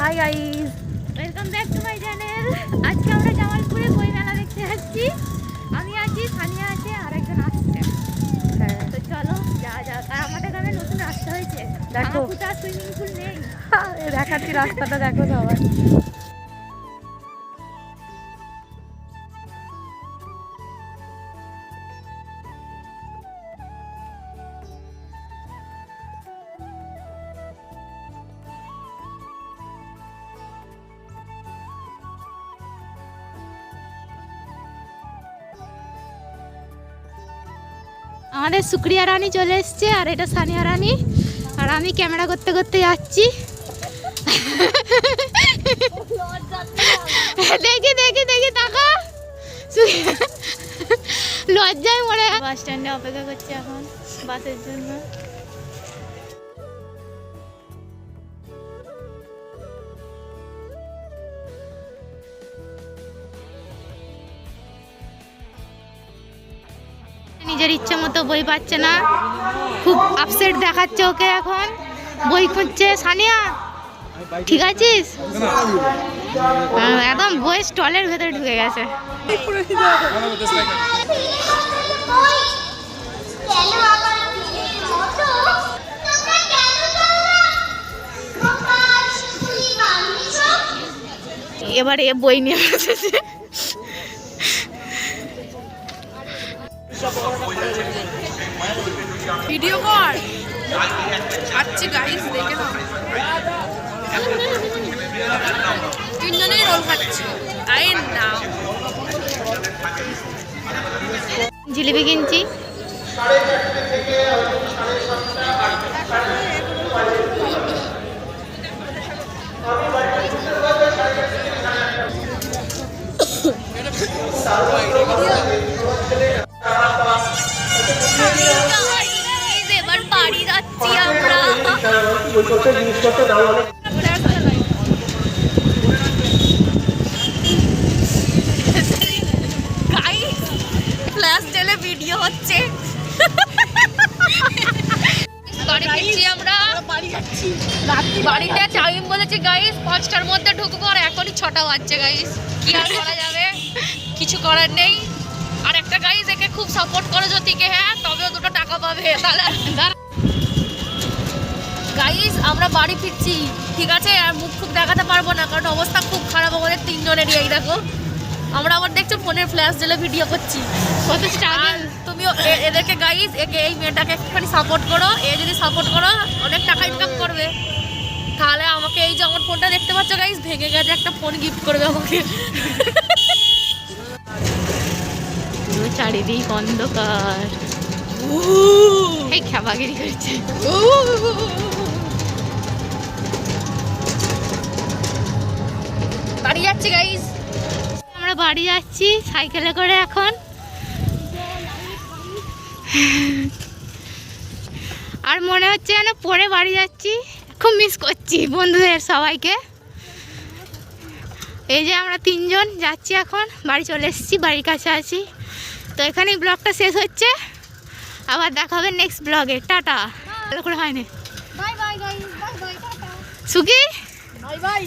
Hi guys, welcome back to my channel. আজকে আমরা জামালপুরে বই মেলা দেখতে যাচ্ছি। আমি আছি, সানিয়া আছে, আর একজন আসছে। হ্যাঁ, তো চলো যাওয়া যাক। আর আমাদের গ্রামে নতুন রাস্তা হয়েছে, দেখো। সুইমিং পুল নেই, দেখাচ্ছি রাস্তাটা, দেখো সবাই। আমাদের সুক্রিয়া রানী চলে এসছে, আর এটা সানিয়া রানী, আর আমি ক্যামেরা করতে করতে যাচ্ছি। দেখি দেখি দেখি টাকা লজ্জায় মরে। বাস স্ট্যান্ডে অপেক্ষা করছি এখন বাসের জন্য। নিজের ইচ্ছে মতো বই পাচ্ছে না, খুব আপসেট দেখাচ্ছে ওকে। এখন বই খুঁজছে। সানিয়া ঠিক আছিস? একদম বই স্টলের ভেতরে ঢুকে গেছে। এবার এ বই নিয়ে এসেছে। ভিডিও কর আচ্ছা গাইস, দেখে নাও তিনজনেই রোল খাচ্ছি। আই নাও জিলিপি কিনছি। এবার বাড়ি যাচ্ছি আমরা। ফ্ল্যাশ টেলে ভিডিও হচ্ছে। বাড়ি যাচ্ছি আমরা, বাড়িতে টাইম বলেছে গাইস 5টার মধ্যে ঢুকবো, আর এখনই 6টা বাজছে গাইস। কি আর করা যাবে, কিছু করার নেই। আর একটা গাইস একে খুব সাপোর্ট করো জ্যোতিকে, হ্যাঁ তবেও 2টা টাকা পাবে। তাহলে গাইস আমরা বাড়ি ফিরছি, ঠিক আছে? আর মুখ খুব দেখাতে পারবো না, কারণ অবস্থা খুব খারাপ আমাদের তিনজনেরই। এই দেখো, আমরা আবার দেখছো ফোনের ফ্ল্যাশ জেলে ভিডিও করছি। কত স্ট্রাগল। তুমিও এদেরকে গাইস, একে এই মেয়েটাকে একটুখানি সাপোর্ট করো। এ যদি সাপোর্ট করো অনেক টাকা ইনকাম করবে। তাহলে আমাকে এই যে আমার ফোনটা দেখতে পাচ্ছ গাইস, ভেঙে গেছে, একটা ফোন গিফট করবে আমাকে। চারিদিক অন্ধকার, এই খেপাগিরি করছে। বাড়ি যাচ্ছি গাইস, আমরা বাড়ি যাচ্ছি সাইকেলে করে এখন। আর মনে হচ্ছে যেন পরে বাড়ি যাচ্ছি। খুব মিস করছি বন্ধুদের সবাইকে। এই যে আমরা 3জন যাচ্ছি এখন, বাড়ি চলে এসেছি, বাড়ির কাছে আছি। তো এখানেই ব্লগটা শেষ হচ্ছে, আবার দেখা হবে নেক্সট ব্লগে। টাটা। ভালো করে হয়নি। Bye bye guys, bye bye, tata. সুখী, বাই বাই।